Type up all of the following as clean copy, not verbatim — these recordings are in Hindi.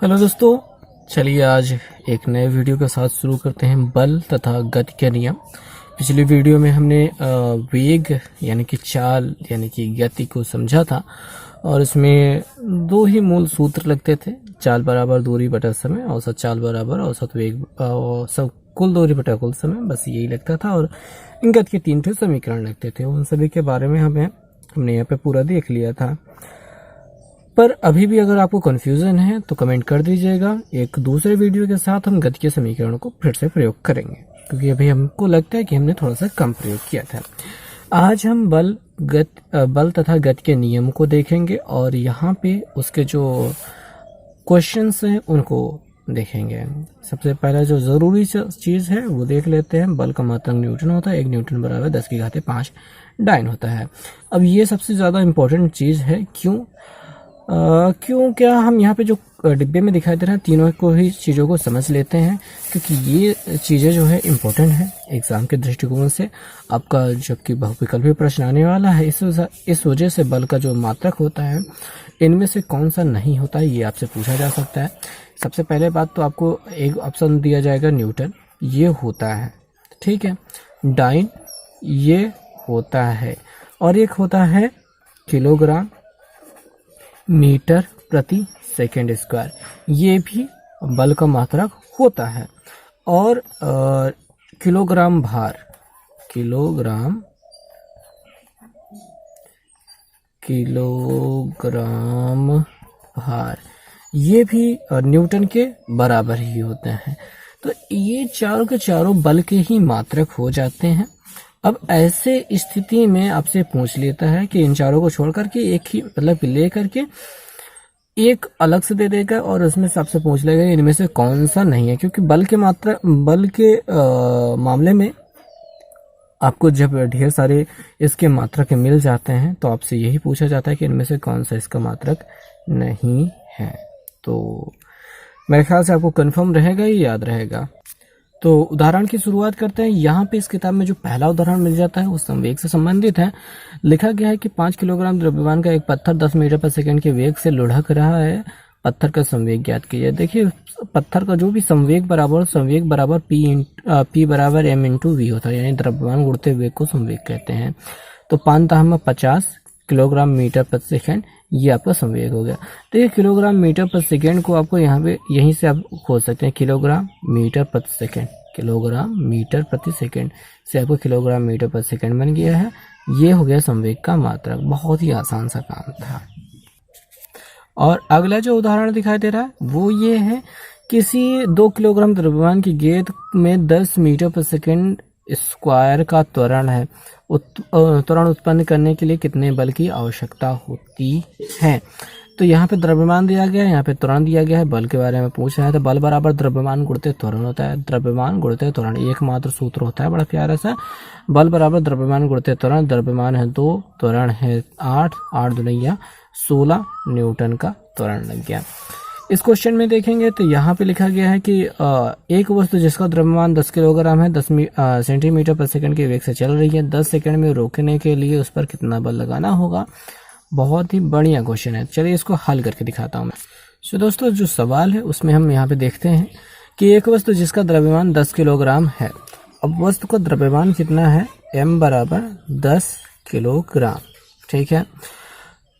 हेलो दोस्तों, चलिए आज एक नए वीडियो के साथ शुरू करते हैं बल तथा गति के नियम। पिछली वीडियो में हमने वेग यानी कि चाल यानी कि गति को समझा था और इसमें दो ही मूल सूत्र लगते थे। चाल बराबर दूरी बटा समय, औसत चाल बराबर औसत वेग, औसत कुल दूरी बटा कुल समय, बस यही लगता था। और गति के तीन समीकरण लगते थे। उन सभी के बारे में हमने यहाँ पे पूरा देख लिया था। पर अभी भी अगर आपको कन्फ्यूज़न है तो कमेंट कर दीजिएगा। एक दूसरे वीडियो के साथ हम गति के समीकरणों को फिर से प्रयोग करेंगे, क्योंकि अभी हमको लगता है कि हमने थोड़ा सा कम प्रयोग किया था। आज हम बल तथा गति के नियम को देखेंगे और यहाँ पे उसके जो क्वेश्चंस हैं उनको देखेंगे। सबसे पहला जो ज़रूरी चीज़ है वो देख लेते हैं। बल का मात्रक न्यूटन होता है। 1 न्यूटन बराबर 10⁵ डाइन होता है। अब ये सबसे ज़्यादा इम्पोर्टेंट चीज़ है। क्यों क्या हम यहाँ पे जो डिब्बे में दिखाई दे रहे हैं तीनों को ही चीज़ों को समझ लेते हैं, क्योंकि ये चीज़ें जो है इम्पोर्टेंट है एग्ज़ाम के दृष्टिकोण से। आपका जबकि बहुविकल्पी प्रश्न आने वाला है, इस वजह से बल का जो मात्रक होता है इनमें से कौन सा नहीं होता है ये आपसे पूछा जा सकता है। सबसे पहले बात तो आपको एक ऑप्शन दिया जाएगा न्यूटन, ये होता है, ठीक है। डाइन ये होता है, और एक होता है किलोग्राम मीटर प्रति सेकेंड स्क्वायर, ये भी बल का मात्रक होता है। और किलोग्राम भार ये भी न्यूटन के बराबर ही होते हैं। तो ये चारों के चारों बल के ही मात्रक हो जाते हैं। अब ऐसे स्थिति में आपसे पूछ लेता है कि इन चारों को छोड़ करके एक ही मतलब ले करके एक अलग से दे देगा और उसमें से आपसे पूछ लेगा इनमें से कौन सा नहीं है, क्योंकि बल के मामले में आपको जब ढेर सारे इसके मात्रक मिल जाते हैं तो आपसे यही पूछा जाता है कि इनमें से कौन सा इसका मात्रक नहीं है। तो मेरे ख्याल से आपको कंफर्म रहेगा, ये याद रहेगा। तो उदाहरण की शुरुआत करते हैं। यहाँ पे इस किताब में जो पहला उदाहरण मिल जाता है वो संवेग से संबंधित है। लिखा गया है कि 5 किलोग्राम द्रव्यमान का एक पत्थर 10 मीटर प्रति सेकंड के वेग से लुढ़क रहा है। पत्थर का संवेग ज्ञात कीजिए। देखिए, पत्थर का जो भी संवेग बराबर P बराबर m इंटू वी होता है, यानी द्रव्यमान गुणते वेग को संवेग कहते हैं। तो 50 किलोग्राम मीटर प्रति सेकंड ये आपका संवेग हो गया। तो ये किलोग्राम मीटर प्रति सेकंड को आपको यहाँ पे यहीं से आप खोज सकते हैं। किलोग्राम मीटर प्रति सेकंड से आपको किलोग्राम मीटर प्रति सेकंड बन गया है। ये हो गया संवेग का मात्रक। बहुत ही आसान सा काम था। और अगला जो उदाहरण दिखाई दे रहा है वो ये है, किसी 2 किलोग्राम द्रव्यमान की गेंद में 10 मीटर प्रति सेकंड स्क्वायर का त्वरण है। त्वरण उत्पन्न करने के लिए कितने बल की आवश्यकता होती है? तो यहाँ पे द्रव्यमान दिया गया है, यहाँ पे त्वरण दिया गया है। बल के बारे में पूछ रहा है तो बल बराबर द्रव्यमान गुणित त्वरण होता है। द्रव्यमान गुणित त्वरण एकमात्र सूत्र होता है, बड़ा प्यारा सा। बल बराबर द्रव्यमान गुणित त्वरण। द्रव्यमान है 2, त्वरण है 8 दूनिया 16 न्यूटन का त्वरण लग गया। इस क्वेश्चन में देखेंगे तो यहाँ पे लिखा गया है कि एक वस्तु जिसका द्रव्यमान 10 किलोग्राम है 10 सेंटीमीटर प्रति सेकंड के वेग से चल रही है। 10 सेकंड में रोकने के लिए उस पर कितना बल लगाना होगा? बहुत ही बढ़िया क्वेश्चन है। चलिए इसको हल करके दिखाता हूँ मैं। तो दोस्तों, जो सवाल है उसमें हम यहाँ पे देखते हैं कि एक वस्तु जिसका द्रव्यमान 10 किलोग्राम है। अब वस्तु का द्रव्यमान कितना है? m बराबर 10 किलोग्राम, ठीक है।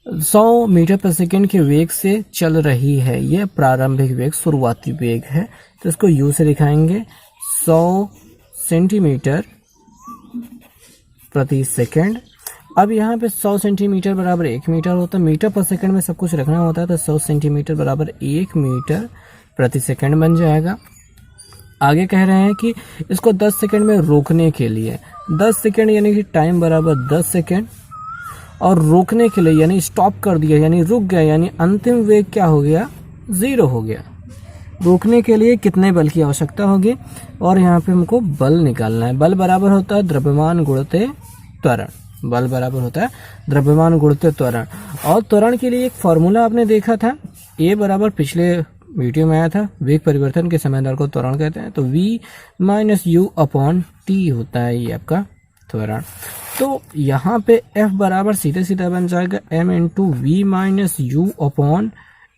100 मीटर प्रति सेकंड के वेग से चल रही है। यह प्रारंभिक वेग, शुरुआती वेग है, तो इसको u से दिखाएंगे। 100 सेंटीमीटर प्रति सेकंड। अब यहाँ पे 100 सेंटीमीटर बराबर 1 मीटर होता है। मीटर पर सेकंड में सब कुछ रखना होता है, तो 100 सेंटीमीटर बराबर 1 मीटर प्रति सेकंड बन जाएगा। आगे कह रहे हैं कि इसको 10 सेकंड में रोकने के लिए 10 सेकंड यानी कि टाइम बराबर 10 सेकंड, और रोकने के लिए यानी स्टॉप कर दिया यानी रुक गया, यानी अंतिम वेग क्या हो गया? 0 हो गया। रोकने के लिए कितने बल की आवश्यकता होगी? और यहाँ पे हमको बल निकालना है। बल बराबर होता है द्रव्यमान गुणित त्वरण। बल बराबर होता है द्रव्यमान गुणित त्वरण। और त्वरण के लिए एक फॉर्मूला आपने देखा था, ए बराबर पिछले वीडियो में आया था, वेग परिवर्तन के समय दर को त्वरण कहते हैं। तो v minus u upon T होता है ये आपका त्वरण। तो यहाँ पे F बराबर सीधे सीधा बन जाएगा m into v minus u upon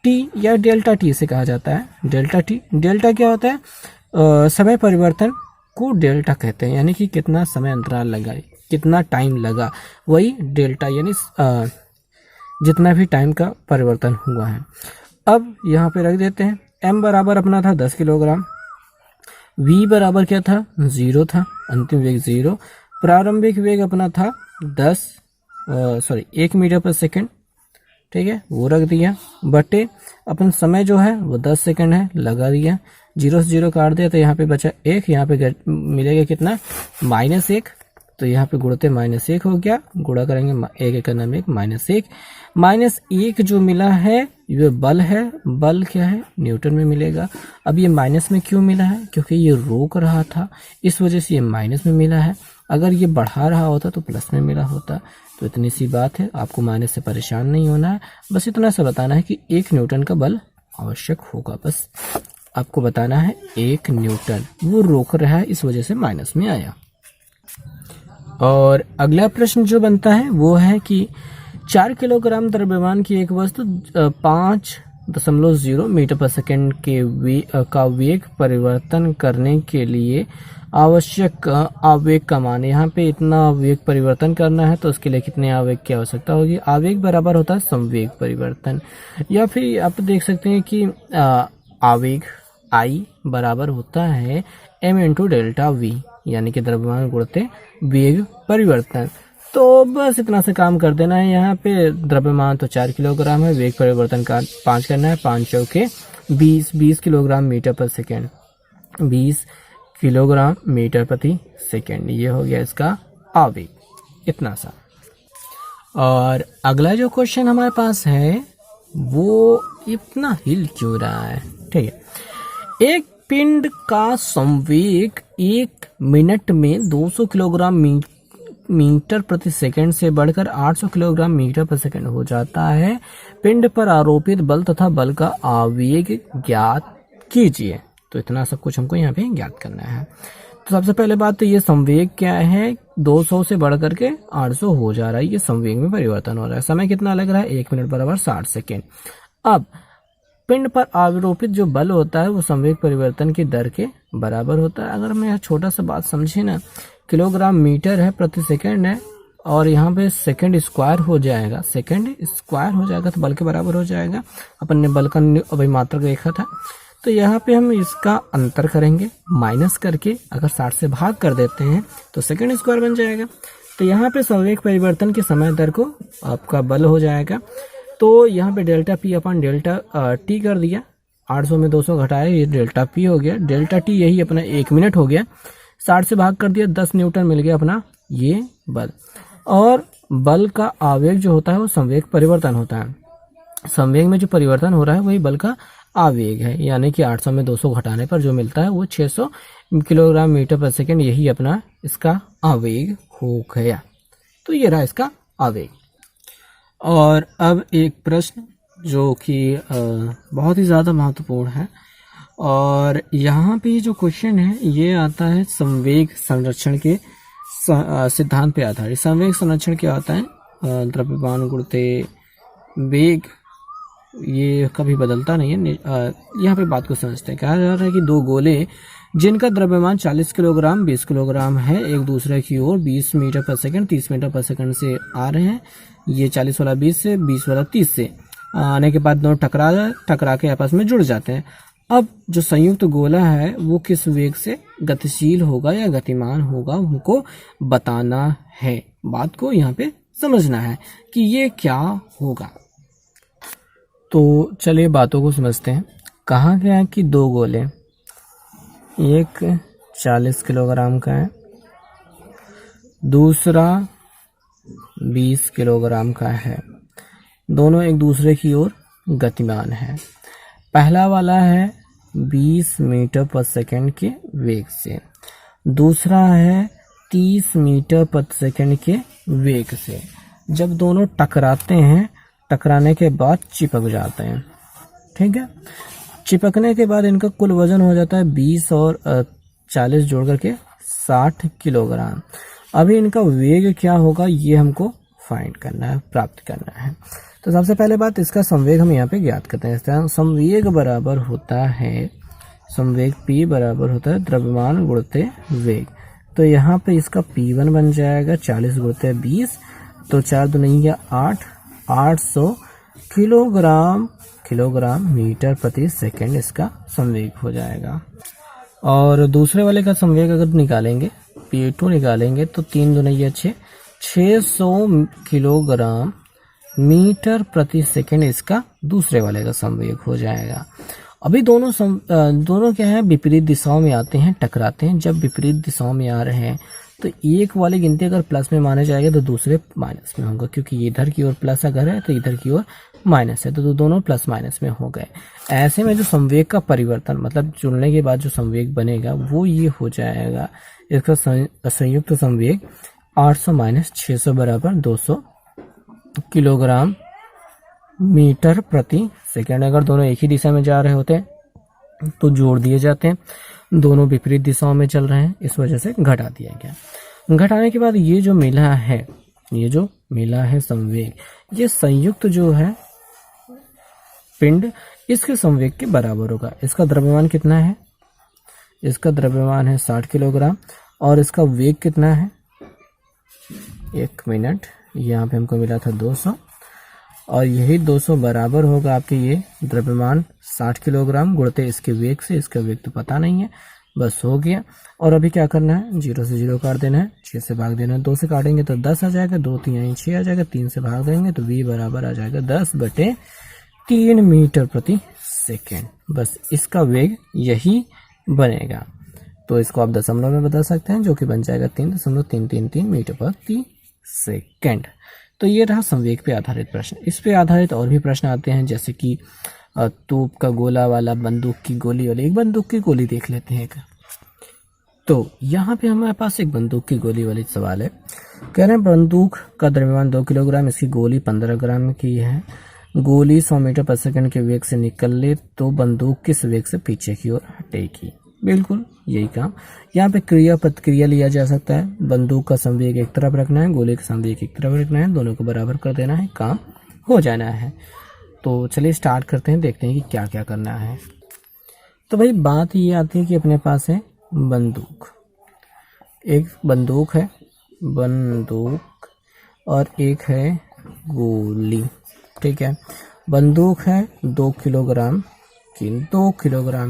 t या डेल्टा टी से कहा जाता है। डेल्टा टी, डेल्टा क्या होता है? समय परिवर्तन को डेल्टा कहते हैं, यानी कि कितना समय अंतराल लगा, कितना टाइम लगा, वही डेल्टा, यानी जितना भी टाइम का परिवर्तन हुआ है। अब यहाँ पे रख देते हैं, m बराबर अपना था 10 किलोग्राम, v बराबर क्या था? 0 था, अंतिम वेग 0, प्रारंभिक वेग अपना था 1 मीटर पर सेकेंड, ठीक है, वो रख दिया, बटे अपन समय जो है वो 10 सेकंड है, लगा दिया, 0 से 0 काट दिया तो यहाँ पे बचा 1, यहाँ पे मिलेगा कितना? -1, तो यहाँ पे गुणते -1 हो गया, गुणा करेंगे 1 एक नाम 1, -1 जो मिला है ये बल है, बल क्या है? न्यूटन में मिलेगा। अब ये माइनस में क्यों मिला है? क्योंकि ये रोक रहा था, इस वजह से ये माइनस में मिला है। अगर ये बढ़ा रहा होता तो प्लस में मिला होता। तो इतनी सी बात है, आपको माइनस से परेशान नहीं होना है, बस इतना सा बताना है कि 1 न्यूटन का बल आवश्यक होगा, बस आपको बताना है 1 न्यूटन, वो रोक रहा है इस वजह से माइनस में आया। और अगला प्रश्न जो बनता है वो है कि 4 किलोग्राम द्रव्यमान की एक वस्तु 5.0 मीटर पर सेकेंड का वेग परिवर्तन करने के लिए आवश्यक आवेग का मान, यहाँ पे इतना वेग परिवर्तन करना है तो उसके लिए कितने आवेग की आवश्यकता होगी? आवेग बराबर होता है संवेग परिवर्तन, या फिर आप देख सकते हैं कि आवेग I बराबर होता है m इंटू डेल्टा v, यानी कि द्रव्यमान गुणते वेग परिवर्तन। तो बस इतना से काम कर देना है। यहाँ पे द्रव्यमान तो 4 किलोग्राम है, वेग परिवर्तन का 5 करना है, 5 चौके 20 किलोग्राम मीटर पर सेकेंड, 20 किलोग्राम मीटर प्रति सेकेंड, ये हो गया इसका आवेग, इतना सा। और अगला जो क्वेश्चन हमारे पास है वो इतना हिल क्यों रहा है, ठीक है। एक पिंड का संवेग 1 मिनट में 200 किलोग्राम मीटर प्रति सेकंड से बढ़कर 800 किलोग्राम मीटर पर सेकंड हो जाता है। पिंड पर आरोपित बल तथा बल का आवेग ज्ञात कीजिए। तो इतना सब कुछ हमको यहाँ पे ज्ञात करना है। तो सबसे पहले बात तो ये संवेग क्या है, 200 से बढ़ करके 800 हो जा रहा है, ये संवेग में परिवर्तन हो रहा है। समय कितना लग रहा है? 1 मिनट बराबर 60 सेकेंड। अब पिंड पर आरोपित जो बल होता है वो संवेग परिवर्तन की दर के बराबर होता है। अगर मैं छोटा सा बात समझे ना, किलोग्राम मीटर है प्रति सेकंड है, और यहाँ पे सेकंड स्क्वायर हो जाएगा, सेकंड स्क्वायर हो जाएगा तो बल के बराबर हो जाएगा। अपन ने बल का अभी मात्रक देखा था, तो यहाँ पे हम इसका अंतर करेंगे, माइनस करके अगर 60 से भाग कर देते हैं तो सेकंड स्क्वायर बन जाएगा। तो यहाँ पे संवेग परिवर्तन के समय दर को आपका बल हो जाएगा। तो यहाँ पे डेल्टा पी अपन डेल्टा टी कर दिया, 800 में 200 घटाया, ये डेल्टा पी हो गया। डेल्टा टी यही अपना 1 मिनट हो गया, 60 से भाग कर दिया, 10 न्यूटन मिल गया अपना ये बल। और बल का आवेग जो होता है वो संवेग परिवर्तन होता है। संवेग में जो परिवर्तन हो रहा है वही बल का आवेग है, यानी कि 800 में 200 घटाने पर जो मिलता है वो 600 किलोग्राम मीटर पर सेकेंड, यही अपना इसका आवेग हो गया। तो ये रहा इसका आवेग। और अब एक प्रश्न जो कि बहुत ही ज़्यादा महत्वपूर्ण है, और यहाँ पे जो क्वेश्चन है ये आता है संवेग संरक्षण के सिद्धांत पे आधारित। संवेग संरक्षण क्या आता है? द्रव्यमान गुणते वेग, ये कभी बदलता नहीं है। यहाँ पे बात को समझते हैं। कहा जा रहा है कि दो गोले जिनका द्रव्यमान 40 किलोग्राम 20 किलोग्राम है, एक दूसरे की ओर 20 मीटर पर सेकंड 30 मीटर पर सेकंड से आ रहे हैं। ये 40 वाला 20 से, 20 वाला 30 से आने के बाद दोनों टकरा के आपस में जुड़ जाते हैं। अब जो संयुक्त गोला है वो किस वेग से गतिशील होगा या गतिमान होगा, उनको बताना है। बात को यहाँ पे समझना है कि ये क्या होगा। तो चलिए बातों को समझते हैं। कहा गया कि दो गोले, एक 40 किलोग्राम का है, दूसरा 20 किलोग्राम का है, दोनों एक दूसरे की ओर गतिमान है। पहला वाला है 20 मीटर पर सेकंड के वेग से, दूसरा है 30 मीटर पर सेकंड के वेग से। जब दोनों टकराते हैं, टकराने के बाद चिपक जाते हैं, ठीक है। चिपकने के बाद इनका कुल वजन हो जाता है 20 और 40 जोड़ करके 60 किलोग्राम। अभी इनका वेग क्या होगा ये हमको फाइंड करना है, प्राप्त करना है। तो सबसे पहले बात, इसका संवेग हम यहाँ पे ज्ञात करते हैं। इस तरह संवेग बराबर होता है, संवेग P बराबर होता है द्रव्यमान गुणित वेग। तो यहाँ पे इसका P1 बन जाएगा 40 गुणित 20, तो 4 दूनी या 800 किलोग्राम मीटर प्रति सेकंड इसका संवेग हो जाएगा। और दूसरे वाले का संवेग अगर निकालेंगे, P2 निकालेंगे, तो 3 दूनी 600 किलोग्राम मीटर प्रति सेकंड इसका दूसरे वाले का संवेग हो जाएगा। अभी दोनों क्या है, विपरीत दिशाओं में आते हैं, टकराते हैं। जब विपरीत दिशाओं में आ रहे हैं तो एक वाली गिनती अगर प्लस में माने जाएगा तो दूसरे माइनस में होगा, क्योंकि इधर की ओर प्लस अगर है तो इधर की ओर माइनस है, तो दोनों प्लस माइनस में हो गए। ऐसे में जो संवेग का परिवर्तन, मतलब चुनने के बाद जो संवेग बनेगा वो ये हो जाएगा, इसका संयुक्त संवेग 800 माइनस 600 बराबर 200 किलोग्राम मीटर प्रति सेकंड। अगर दोनों एक ही दिशा में जा रहे होते हैं तो जोड़ दिए जाते हैं, दोनों विपरीत दिशाओं में चल रहे हैं, इस वजह से घटा दिया गया। घटाने के बाद ये जो मिला है संवेग, ये संयुक्त जो है पिंड, इसके संवेग के बराबर होगा। इसका द्रव्यमान कितना है, इसका द्रव्यमान है 60 किलोग्राम, और इसका वेग कितना है, 1 मिनट, यहाँ पे हमको मिला था 200, और यही 200 बराबर होगा आपके ये द्रव्यमान 60 किलोग्राम गुणित इसके वेग से। इसका वेग तो पता नहीं है, बस हो गया। और अभी क्या करना है, 0 से 0 काट देना है, 6 से भाग देना है, 2 से काटेंगे तो 10 आ जाएगा, 2 3 6 आ जाएगा, 3 से भाग देंगे तो v बराबर आ जाएगा 10/3 मीटर प्रति सेकेंड। बस इसका वेग यही बनेगा। तो इसको आप दशमलव में बता सकते हैं, जो कि बन जाएगा 3.333 मीटर प्रति सेकेंड। तो ये रहा संवेग पे आधारित प्रश्न। इस पे आधारित और भी प्रश्न आते हैं, जैसे कि तोप का गोला वाला, बंदूक की गोली वाली। एक बंदूक की गोली देख लेते हैं। तो यहाँ पे हमारे पास एक बंदूक की गोली वाली सवाल है। कह रहे हैं बंदूक का द्रव्यमान 2 किलोग्राम, इसकी गोली 15 ग्राम की है। गोली 100 मीटर प्रति सेकंड के वेग से निकले तो बंदूक किस वेग से पीछे की ओर हटेगी। बिल्कुल यही काम। यहाँ पे क्रिया प्रतिक्रिया लिया जा सकता है। बंदूक का संवेग एक तरफ रखना है, गोले का संवेग एक तरफ रखना है, दोनों को बराबर कर देना है, काम हो जाना है। तो चलिए स्टार्ट करते हैं, देखते हैं कि क्या क्या करना है। तो भाई बात ये आती है कि अपने पास है बंदूक, एक बंदूक है, बंदूक, और एक है गोली। ठीक है, बंदूक है 2 किलोग्राम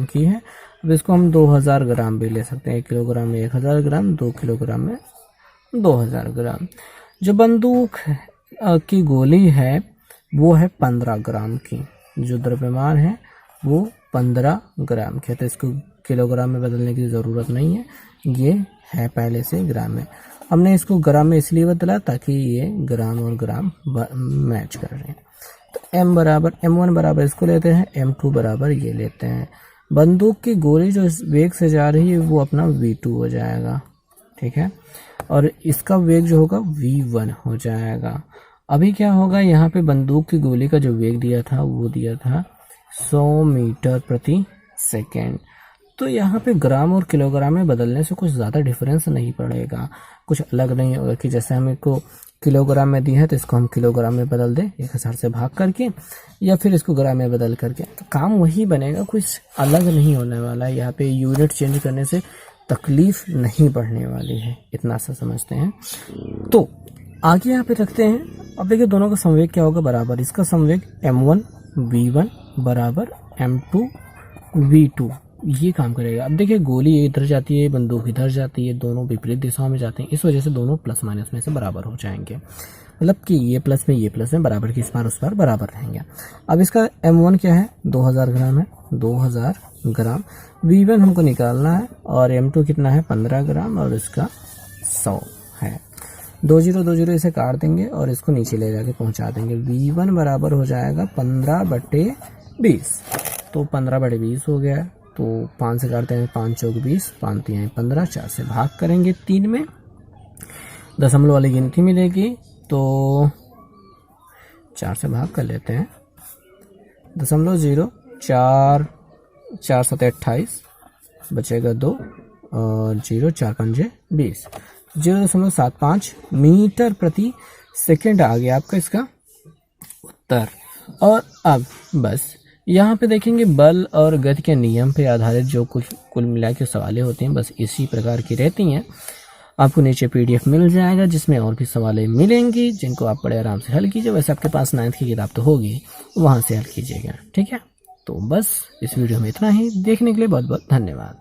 की है। अब इसको हम 2000 ग्राम भी ले सकते हैं। 1 किलोग्राम में 1000 ग्राम, 2 किलोग्राम में 2000 ग्राम। जो बंदूक की गोली है वो है 15 ग्राम की, जो द्रव्यमान है वो 15 ग्राम की है। तो इसको किलोग्राम में बदलने की ज़रूरत नहीं है, ये है पहले से ग्राम में। हमने इसको ग्राम में इसलिए बदला ताकि ये ग्राम और ग्राम मैच कर रहे हैं। तो m1 बराबर इसको लेते हैं, m2 बराबर ये लेते हैं। बंदूक की गोली जो इस वेग से जा रही है वो अपना v2 हो जाएगा। ठीक है, और इसका वेग जो होगा v1 हो जाएगा। अभी क्या होगा, यहाँ पे बंदूक की गोली का जो वेग दिया था वो दिया था 100 मीटर प्रति सेकेंड। तो यहाँ पे ग्राम और किलोग्राम में बदलने से कुछ ज़्यादा डिफरेंस नहीं पड़ेगा, कुछ अलग नहीं होगा कि जैसे हमें को किलोग्राम में दी है तो इसको हम किलोग्राम में बदल दें 1000 से भाग करके, या फिर इसको ग्राम में बदल करके, तो काम वही बनेगा, कुछ अलग नहीं होने वाला है। यहाँ पे यूनिट चेंज करने से तकलीफ नहीं बढ़ने वाली है, इतना सा समझते हैं। तो आगे यहाँ पे रखते हैं। अब देखिए दोनों का संवेग क्या होगा, बराबर। इसका संवेग m1 v1 बराबर m2 v2, ये काम करेगा। अब देखिए गोली इधर जाती है, बंदूक इधर जाती है, दोनों विपरीत दिशाओं में जाते हैं, इस वजह से दोनों प्लस माइनस में से बराबर हो जाएंगे। मतलब कि ये प्लस में बराबर की इस पार उस पार बराबर रहेंगे। अब इसका m1 क्या है, 2000 ग्राम है, 2000 ग्राम। v1 हमको निकालना है, और m2 कितना है, 15 ग्राम, और इसका 100 है। 20 इसे काट देंगे और इसको नीचे ले जाके पहुंचा देंगे। v1 बराबर हो जाएगा 15/20, तो 15/20 हो गया। तो 5 से काटते हैं, 5 चौक 20, 5 3 15, 4 से भाग करेंगे 3 में, दशमलव वाली गिनती मिलेगी, तो 4 से भाग कर लेते हैं। 0.0 4 4 7 28 बचेगा 2, और 0 4 5 20, 0.75 मीटर प्रति सेकेंड आ गया आपका इसका उत्तर। और अब बस यहाँ पे देखेंगे बल और गति के नियम पे आधारित जो कुल मिला के सवालें होती हैं बस इसी प्रकार की रहती हैं। आपको नीचे PDF मिल जाएगा जिसमें और भी सवालें मिलेंगी जिनको आप बड़े आराम से हल कीजिए। वैसे आपके पास 9th की किताब तो होगी, वहाँ से हल कीजिएगा, ठीक है। तो बस इस वीडियो में इतना ही। देखने के लिए बहुत बहुत धन्यवाद।